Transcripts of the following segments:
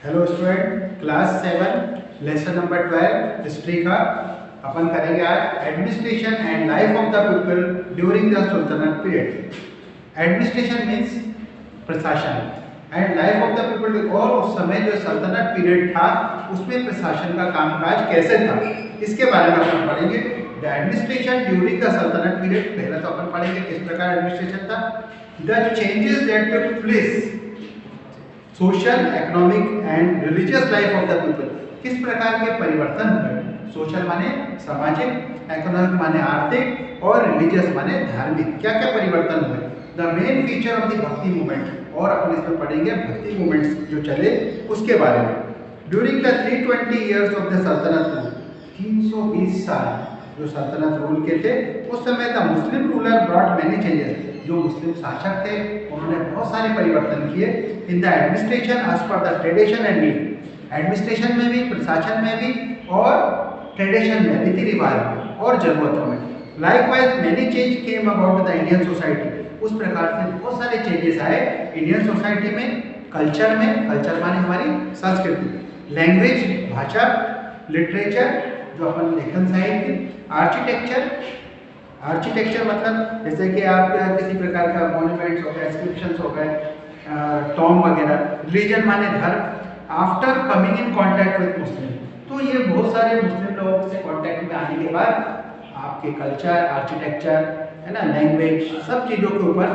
Hello student, class 7 lesson number 12 history का अपन करेंगे आज administration and life of the people during the sultanate period. Administration means प्रशासन and life of the people, और उस समय जो सल्तनत पीरियड था उसमें प्रशासन का कामकाज कैसे था इसके बारे में अपन पढ़ेंगे। The administration during the saltanat period, पहले तो अपन पढ़ेंगे किस प्रकार एडमिनिस्ट्रेशन था। The changes that took place social, economic and religious life of the people, किस प्रकार के परिवर्तन हुए। सोशल माने सामाजिक, इकोनॉमिक माने आर्थिक और रिलीजियस माने धार्मिक, क्या क्या परिवर्तन हुए। The main feature of the भक्ति मूवमेंट, और अपन इसमें पढ़ेंगे भक्ति मूवमेंट्स जो चले उसके बारे में। During the 320 years of the saltanat rule, 320 साल जो सल्तनत रूल के थे उस समय the Muslim ruler brought many changes, जो मुस्लिम शासक थे उन्होंने बहुत सारे परिवर्तन किए in the administration as per the tradition and need, administration में भी, प्रशासन में भी और ट्रेडिशन में, रीति रिवाज में और जरूरतों में। Likewise many change came about the Indian society, उस प्रकार से बहुत सारे चेंजेस आए इंडियन सोसाइटी में, कल्चर में, कल्चर माने हमारी संस्कृति, लैंग्वेज भाषा, लिटरेचर जो अपन लेखन साहित्य, आर्किटेक्चर, आर्किटेक्चर मतलब जैसे कि आप किसी प्रकार का मॉन्यूमेंट्स हो गए, इंस्क्रिप्शंस हो गए, टॉम वगैरह, रिलीजन माने धर्म। After coming in contact with Muslim, तो ये बहुत सारे मुस्लिम लोगों से कांटेक्ट में आने के बाद आपके कल्चर, आर्किटेक्चर है ना, लैंग्वेज, सब चीज़ों के ऊपर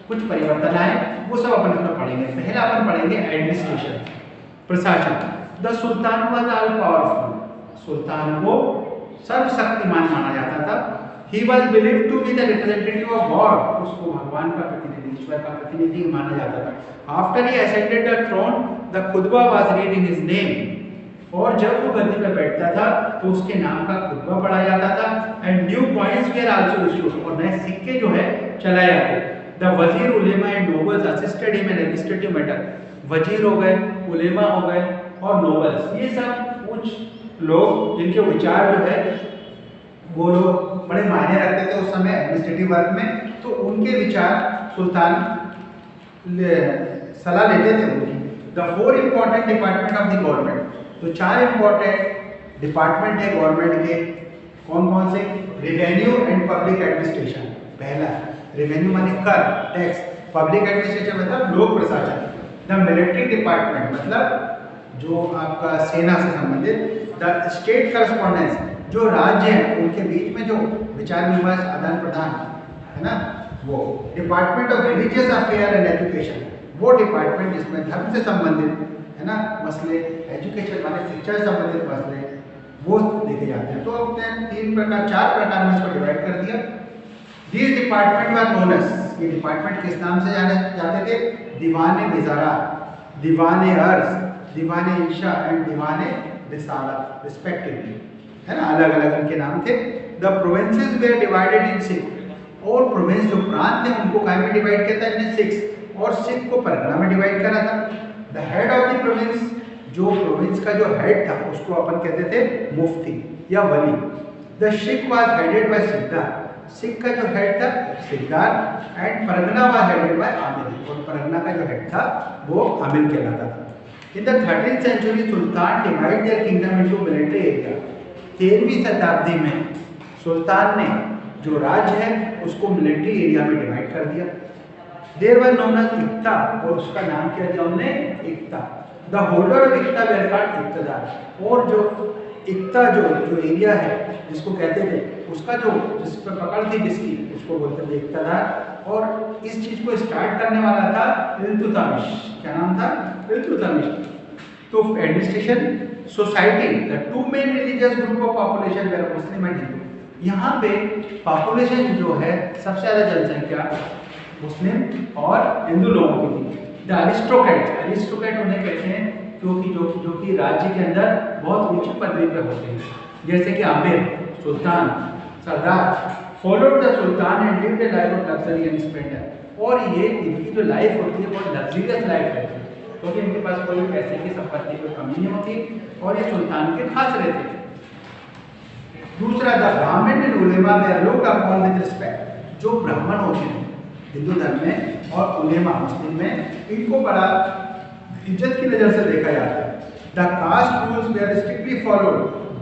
कुछ परिवर्तन आए, वो सब अपन इसमें पढ़ेंगे। पहला अपन पढ़ेंगे एडमिनिस्ट्रेशन, प्रशासन। The sultan was all powerful, सुल्तान को सर्वशक्तिमान माना जाता था। He was believed to be the representative of God, उसको भगवान का प्रतिनिधि, ईश्वर का प्रतिनिधि माना जाता था। After he ascended the throne, the Khutba was read in his name, और जब वो गद्दी पे बैठता था तो उसके नाम का खुतबा पढ़ा जाता था। And new coins were also issued, और नए सिक्के जो है चलाए जाते। The wazir, ulema and nobles assisted him in administrative matter, वजीर हो गए, उलेमा हो गए और नोबल्स, ये सब उच्च लोग जिनके विचार जो है वो लोग बड़े मायने रखते थे उस समय एडमिनिस्ट्रेटिव वर्क में, तो उनके विचार सुल्तान सलाह लेते थे उनकी। The 4 important department of the government, तो 4 इम्पोर्टेंट डिपार्टमेंट है गवर्नमेंट के, कौन कौन से। रेवेन्यू एंड पब्लिक एडमिनिस्ट्रेशन, पहला रेवेन्यू माने कर, टैक्स, पब्लिक एडमिनिस्ट्रेशन मतलब लोक प्रशासन। द मिलिट्री डिपार्टमेंट मतलब जो आपका सेना से संबंधित। द स्टेट करस्पॉन्डेंस, जो राज्य हैं उनके बीच में जो विचार विमर्श, आदान प्रदान है ना, वो। Department of religious affair and education, वो डिपार्टमेंट जिसमें धर्म से संबंधित है ना मसले, एजुकेशन माने शिक्षा से संबंधित मसले, वो देखे जाते हैं। तो अपने 3 प्रकार 4 प्रकार में इसको डिवाइड कर दिया। This department were known as, ये डिपार्टमेंट किस नाम से जाने जाते थे। दीवाने विजारा, दीवाने अर्ज, दीवाने इंशा एंड दीवाने रिसालत रिस्पेक्टिवली, है ना, अलग अलग उनके नाम थे। The provinces were divided in 6, और प्रोविंस जो प्रांत थे उनको काय में डिवाइड किया था इन्हें 6, और 6 को परगना में डिवाइड करा था। The head of the province, जो प्रोविंस का जो हेड था उसको अपन कहते थे मुफ्ती या वली। The shiq was headed by shiqdar, सिख का जो हेड था सिकदार, and pargana was headed by amir, और परगना का जो हेड था वो आमिर कहलाता था। In the 13th century sultan divide their kingdom into military area, 13वीं शताब्दी में सुल्तान ने जो राज्य है उसको मिलिट्री एरिया में डिवाइड कर दिया। There were known as iqta, और उसका नाम क्या दिया उन्होंने, इक्ता। The holder of iqta were called iqtadar, और जो इक्ता जो एरिया है जिसको कहते थे उसका जो जिस पर पकड़ थी जिसकी, उसको बोलते थे इक्तदार। और इस चीज को स्टार्ट करने वाला था इल्तुतमिश, क्या नाम था, इल्तुतमिश। तो administration, society, the 2 main religious group of population were Muslim and Hindu, यहाँ पे पॉपुलेशन जो है सबसे ज़्यादा जनसंख्या मुस्लिम और हिंदू लोगों की थी। द अरिस्टोक्रेट, अरिस्टोक्रेट उन्हें कहते हैं क्योंकि जो कि राज्य के अंदर बहुत ऊंची पदवी पर होते हैं, जैसे कि आमिर, सुल्तान, सरदार। Followed the sultan and lived a life of luxury and splendour, और ये इनकी जो लाइफ होती है बहुत लग्जरियस लाइफ रहती है, क्योंकि इनके पास कोई पैसे की संपत्ति कोई कमी नहीं होती, और ये सुल्तान के खास रहते थे। दूसरा, the Brahmin and ulema were looked upon with respect, जो ब्राह्मण होते हैं हिंदू धर्म में और उलेमा मुस्लिम में, इनको बड़ा इज्जत की नज़र से देखा जाता है। The caste rules were strictly followed,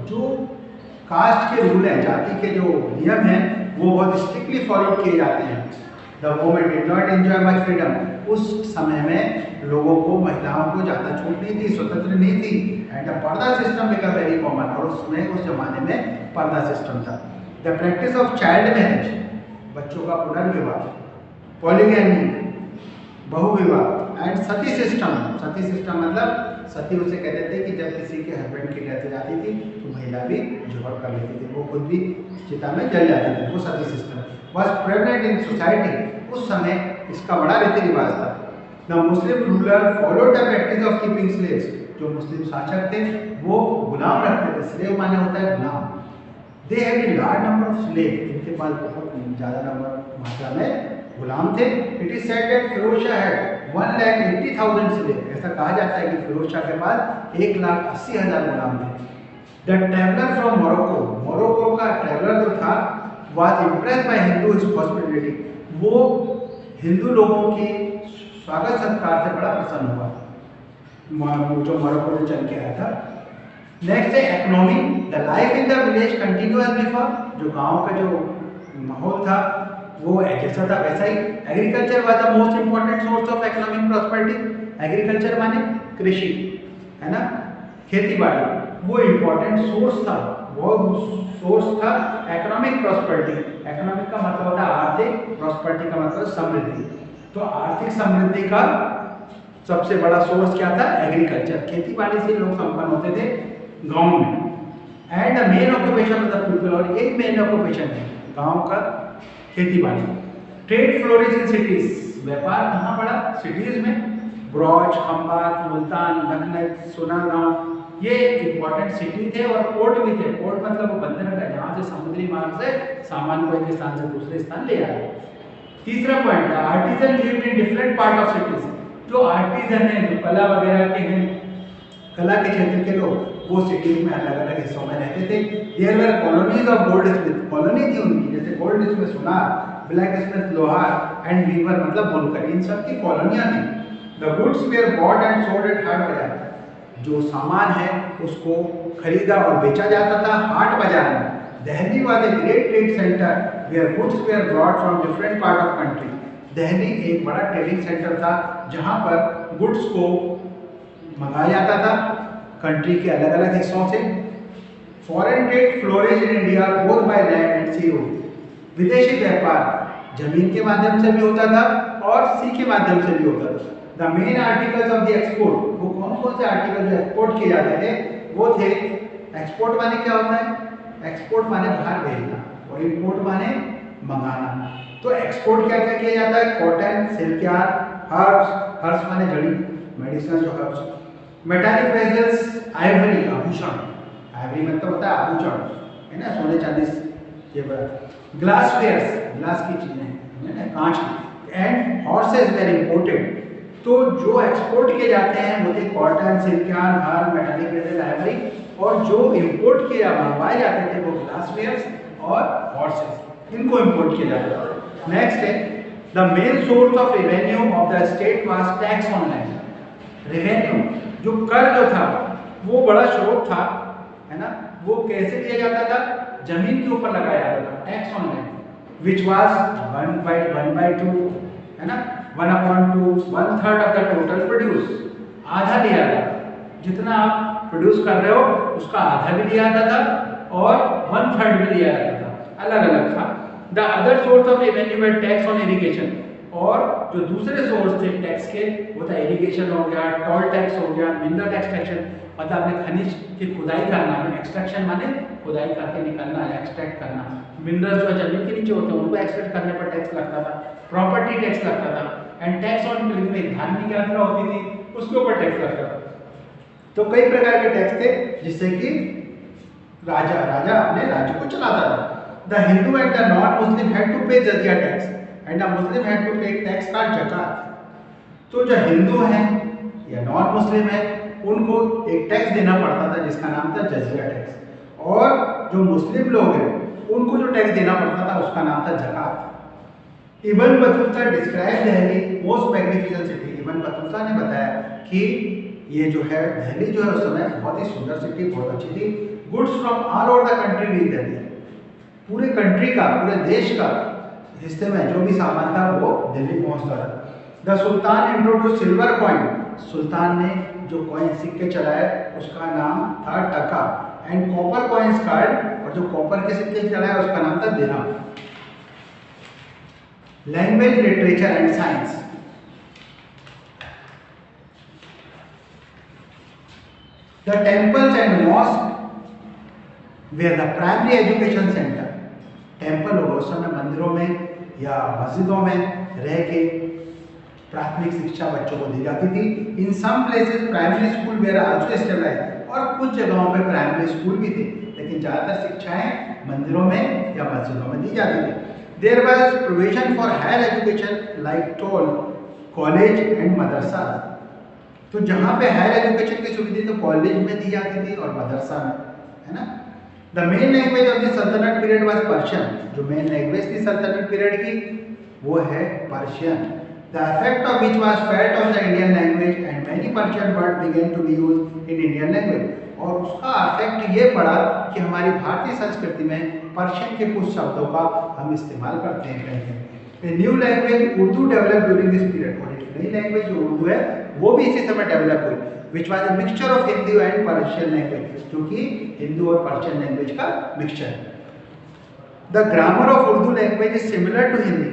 जो कास्ट के रूल हैं, जाति के जो नियम हैं वो बहुत स्ट्रिक्टली फॉलो किए जाते हैं। The women did not enjoy much freedom, उस समय में लोगों को, महिलाओं को ज़्यादा छूट नहीं थी, स्वतंत्र नहीं थी। And the purdah system became very common, और उसमें उस जमाने में पर्दा सिस्टम था। The practice of child marriage, बच्चों का पुनर्विवाह, पॉलीगैमी, बहुविवाह, एंड सती सिस्टम। सती सिस्टम मतलब सती उसे कहते थे कि जब किसी के हस्बैंड की डेथ हो जाती थी तो महिला भी जोहर कर लेती थी, वो खुद भी चिता में जल जाती थी, वो सती system was prevalent in society. उस समय इसका बड़ा रीति रिवाज था। The Muslim ruler followed the practice of keeping slaves, जो मुस्लिम शासक थे वो गुलाम रखते थे। स्लेव माने होता है गुलाम। They had a large number of slave, इनके पास बहुत ज़्यादा नंबर मात्रा में गुलाम थे। It is said that Firoz Shah had 1,80,000 slave, ऐसा कहा जाता है कि फिरोज शाह के पास 1,80,000 गुलाम थे। The traveller from Morocco, Morocco का ट्रैवलर जो था was impressed by Hindu hospitality, वो हिंदू लोगों की स्वागत सत्कार से बड़ा प्रसन्न हुआ, जो मोरक्को से चल के आया था। नेक्स्ट है economy. The life in the village continue as before, जो गांव का जो माहौल था वो जैसा था वैसा ही। Agriculture was the most important source of economic prosperity. Agriculture माने कृषि, है ना, खेती बाड़ी, वो इंपॉर्टेंट सोर्स था, वो सोर्स था इकोनॉमिक प्रॉस्पेरिटी। इकोनॉमिक का मतलब होता है आर्थिक, प्रॉस्पेरिटी का मतलब समृद्धि। तो आर्थिक समृद्धि का सबसे बड़ा सोर्स क्या था? एग्रीकल्चर, खेती बाड़ी से लोग संपन्न होते थे गांव में। And the main occupation of the people, और एक मेन ऑक्यूपेशन है गांव का खेती बाड़ी। ट्रेड फ्लोरिश इन सिटीज, व्यापार कहाँ बढ़ा? सिटीज में। ब्रॉच, खंबात, मुल्तान, लखनऊ, सोनागांव, ये इंपॉर्टेंट सिटी थे और पोर्ट भी थे। पोर्ट मतलब वो बंदरगाह है जहाँ से समुद्री मार्ग से सामान को एक स्थान से दूसरे स्थान ले आए। तीसरा point, artisan lived in different part of cities, जो आर्टिजन है, जो कला वगैरह के हैं, कला के क्षेत्र के लोग, वो सिटीज में अलग अलग हिस्सों में रहते थे। There were colonies of goldsmith, colony थी उनकी, जैसे गोल्ड स्मिथ सुनार, ब्लैक स्मिथ लोहार, एंड वीवर मतलब बुनकर, इन सब की कॉलोनियां थी। The goods were bought and sold at haat bazaar, जो सामान है उसको खरीदा और बेचा जाता था हाट बाजार में। Delhi was a great trade centre where goods were brought from different part of country. Delhi एक बड़ा ट्रेडिंग सेंटर था जहां पर गुड्स को मंगाया जाता था कंट्री के अलग अलग हिस्सों से। Foreign trade flourish in India both by land and sea route, विदेशी व्यापार जमीन के माध्यम से भी होता था और सी के माध्यम से भी होता था। The main articles of the export, वो कौन कौन से आर्टिकल जो एक्सपोर्ट किए जाते थे वो थे, एक्सपोर्ट माने क्या होता है? एक्सपोर्ट माने बाहर भेजना और इंपोर्ट माने मंगाना। तो एक्सपोर्ट क्या क्या किया जाता है? Cotton, silk yarn, herbs, herbs माने जड़ी, मेडिसिनल जो हर्ब्स, मेटालिक वेजल्स, आइवरी, आभूषण, आइवरी मतलब होता है आभूषण, है ना, सोने चांदी ये बड़ा, ग्लास वेयर्स, ग्लास की चीजें, है ना, कांच की, एंड हॉर्सेस वेर इंपोर्टेड। तो जो एक्सपोर्ट किए जाते हैं वो थे cotton, silk yarn, herb, metallic vessel, Ivory, और जो इंपोर्ट किए मंगवाए जाते थे वो ग्लास वेयर्स और हॉर्सेस, इनको इंपोर्ट किया जाता था। नेक्स्ट है the main source of revenue of the state was tax on land. Revenue जो कर जो था वो बड़ा स्रोत था, है ना, वो कैसे दिया जाता था? जमीन के ऊपर लगाया जाता था, tax on land, which was 1/2, है ना, 1/2, 1/3 ऑफ द टोटल प्रोड्यूस, आधा लिया जाता, जितना आप प्रोड्यूस कर रहे हो उसका आधा भी लिया जाता था और 1/3 भी लिया जाता था, अलग अलग था। The other source of revenue है टैक्स ऑन इरिगेशन, और जो दूसरे सोर्स थे टैक्स के वो था इरिगेशन हो गया, टोल टैक्स हो गया, मिनरल एक्सट्रैक्शन, मतलब आपने खनिज की खुदाई करना है, एक्सट्रैक्शन माने खुदाई करके निकालना है, एक्सट्रैक्ट करना। मिनरल जो जमीन के नीचे होते हैं उनको एक्सट्रैक्ट करने पर टैक्स लगता था, प्रॉपर्टी टैक्स लगता था, एंड टैक्स ऑन पिलग्रिमेज, धार्मिक यात्रा होती थी उसके ऊपर टैक्स लगता था। तो कई प्रकार के टैक्स थे जिससे कि राजा अपने राज्य को चलाता था। The Hindu and the non Muslim had to pay jizya tax and the Muslim had to pay tax called zakat. तो जो हिंदू हैं या नॉन मुस्लिम हैं उनको एक टैक्स देना पड़ता था जिसका नाम था जजिया टैक्स, और जो मुस्लिम लोग हैं उनको जो टैक्स देना पड़ता था उसका नाम था ज़कात। Ibn Battuta describe Delhi most magnificent city, Ibn Battuta ने बताया कि ये जो है दिल्ली जो है उस समय बहुत ही सुंदर सिटी, बहुत अच्छी थी। Goods from all over the country reach Delhi, पूरे कंट्री का, पूरे देश का हिस्से में जो भी सामान था वो दिल्ली पहुंचता था। The sultan introduce silver coin, सुल्तान ने जो कॉइन सिक्के चलाए उसका नाम था टका, एंड कॉपर कॉइन्स कार्ड, और जो कॉपर के सिक्के चलाए उसका नाम था दिरहम। Language, literature and science, the temples and mosque were the primary education centre, temple हो उस समय मंदिरों में या मस्जिदों में रह के प्राथमिक शिक्षा बच्चों को दी जाती थी। In some places primary school were also established, और कुछ जगहों पे प्राइमरी स्कूल भी थे, लेकिन ज़्यादातर शिक्षाएं मंदिरों में या मस्जिदों में दी जाती थी। There was provision for higher education like tol, college and madrasa, तो जहाँ पे हायर एजुकेशन की सुविधा तो कॉलेज में दी जाती थी और मदरसा में, है ना। The main language of the saltanat period was Persian, जो मेन लैंग्वेज थी सल्तनत पीरियड की वो है Persian. The effect of which was felt on the Indian language and many Persian word began to be used in Indian language, और उसका effect ये पड़ा कि हमारी भारतीय संस्कृति में पर्शियन के कुछ शब्दों का हम इस्तेमाल करते हैं कहीं। New language Urdu develop during this period, और एक नई लैंग्वेज जो उर्दू है वो भी इसी समय डेवलप हुई, which was a mixture of Hindi and Persian language, जो कि हिंदू और पर्शियन लैंग्वेज का मिक्सचर है। The grammar of Urdu language is similar to Hindi,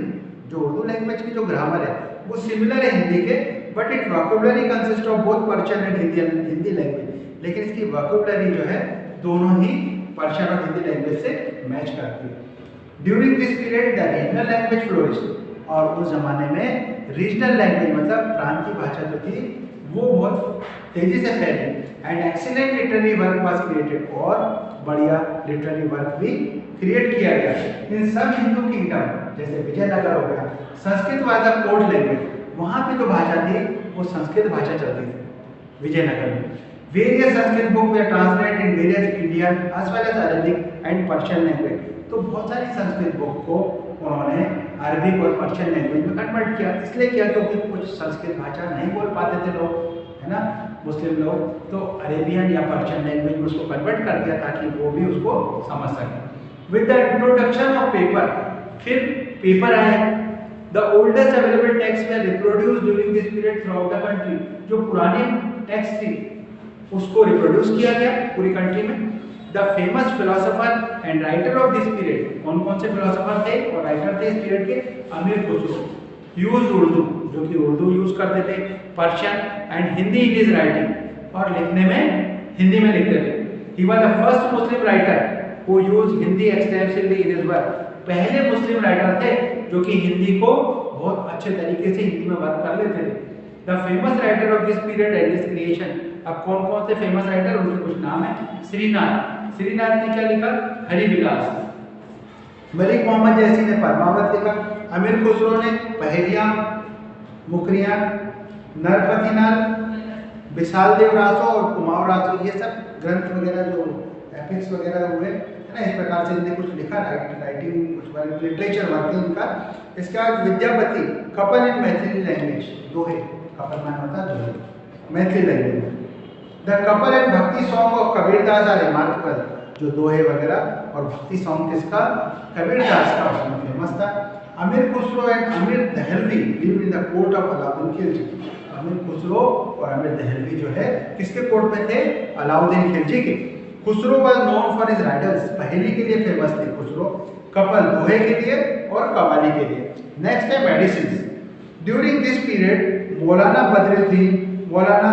जो उर्दू लैंग्वेज की जो ग्रामर है वो सिमिलर है हिंदी के, but it vocabulary consist of both Persian and Hindi language, लेकिन इसकी वोकैबुलरी जो है दोनों ही पर्शियन और हिंदी लैंग्वेज से मैच करती है। During this period the regional language flourished, और उस जमाने में रीजनल लैंग्वेज मतलब प्रांतीय भाषा जो थी वो बहुत तेजी से फैली, and excellent literary work was created, और बढ़िया लिटरेरी वर्क भी क्रिएट किया गया। इन सब हिंदू किंगडम जैसे विजयनगर हो गया, Sanskrit was a code language, वहाँ पे जो भाषा थी वो संस्कृत भाषा चलती थी विजयनगर में। Various Sanskrit book were translated in various Indian as well as Arabic and Persian language, तो बहुत सारी संस्कृत बुक को उन्होंने अरबिक और पर्शियन लैंग्वेज में कन्वर्ट किया। इसलिए किया क्योंकि कुछ संस्कृत भाषा नहीं बोल पाते थे लोग, है ना, मुस्लिम लोग, तो अरेबियन या पर्शियन लैंग्वेज में उसको कन्वर्ट कर दिया ताकि वो भी उसको समझ सकें। With the introduction of paper, फिर पेपर आया। द ओल्डेस्ट अवेलेबल टेक्स्ट में reproduce during this period through out the country, जो पुरानी टेक्स्ट थी उसको रिप्रोड्यूस किया गया पूरी कंट्री में। The famous philosopher and writer of this period, कौन कौन से फिलोसोफर थे और राइटर थे इस पीरियड के? अमीर खुसरो यूज उर्दू, जो कि उर्दू यूज करते थे, Persian and Hindi in his writing, और लिखने में हिंदी में लिखते थे। He was the first Muslim writer who use Hindi extensively in his work, पहले मुस्लिम राइटर थे जो कि हिंदी को बहुत अच्छे तरीके से हिंदी में वर्क कर लेते थे। The famous writer of this period and this creation, अब कौन कौन से फेमस राइटर, उनके कुछ नाम है। श्रीनाथ, श्रीनाथ ने क्या लिखा? हरिविलास। मलिक मोहम्मद जैसी ने परमावत लिखा। अमीर खुसरो ने पहेलियां, मुकरियां, नरपतिनाल, विशाल देव रासो और कुमाऊं रासो, ये सब ग्रंथ वगैरह जो एपिक्स वगैरह हुए, है ना, इस प्रकार से इन्हें कुछ लिखा, राइटिंग कुछ लिटरेचर वर्क है इनका। इसके बाद Vidyapati, couplet in Maithili language, दोहे, कपल मान होता है दोहे, Maithili language. The couplet and bhakti song of Kabirdas are remarkable, जो दोहे वगैरह और भक्ति सॉन्ग किसका? कबीरदास का, उसमें फेमस था। अमीर Khusro and Amir Dehlavi lived in the court of Alauddin Khilji, Amir Khusro और अमीर दहलवी जो है किसके कोर्ट में थे? अलाउद्दीन खिलजी के। Khusro was known for his riddles, पहेली के लिए फेमस थे खुसरो, कपल दोहे के लिए और कवाली के लिए। नेक्स्ट है medicine. During this period Maulana Badruddin, Maulana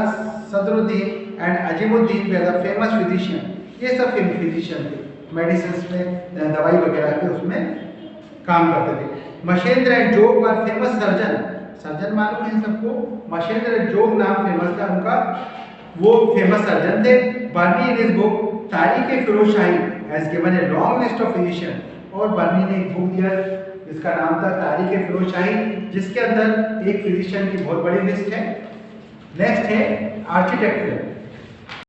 Sadruddin and Azimuddin way the famous physician, ये सब फिजिशियन थे, मेडिसिन में दवाई वगैरह के उसमें काम करते थे। मशेंद्र एंड जोग वर फेमस सर्जन, सर्जन मालूम है सबको, मशेंद्र एंड जोग नाम फेमस था उनका, वो फेमस सर्जन थे। बर्नी इन his book Tarikh Firozshahi has given a long list of physician, और बर्नी ने एक बुक दिया जिसका नाम था तारीख फिरोजशाही, जिसके अंदर एक फिजिशियन की बहुत बड़ी लिस्ट है। नेक्स्ट है आर्किटेक्चर।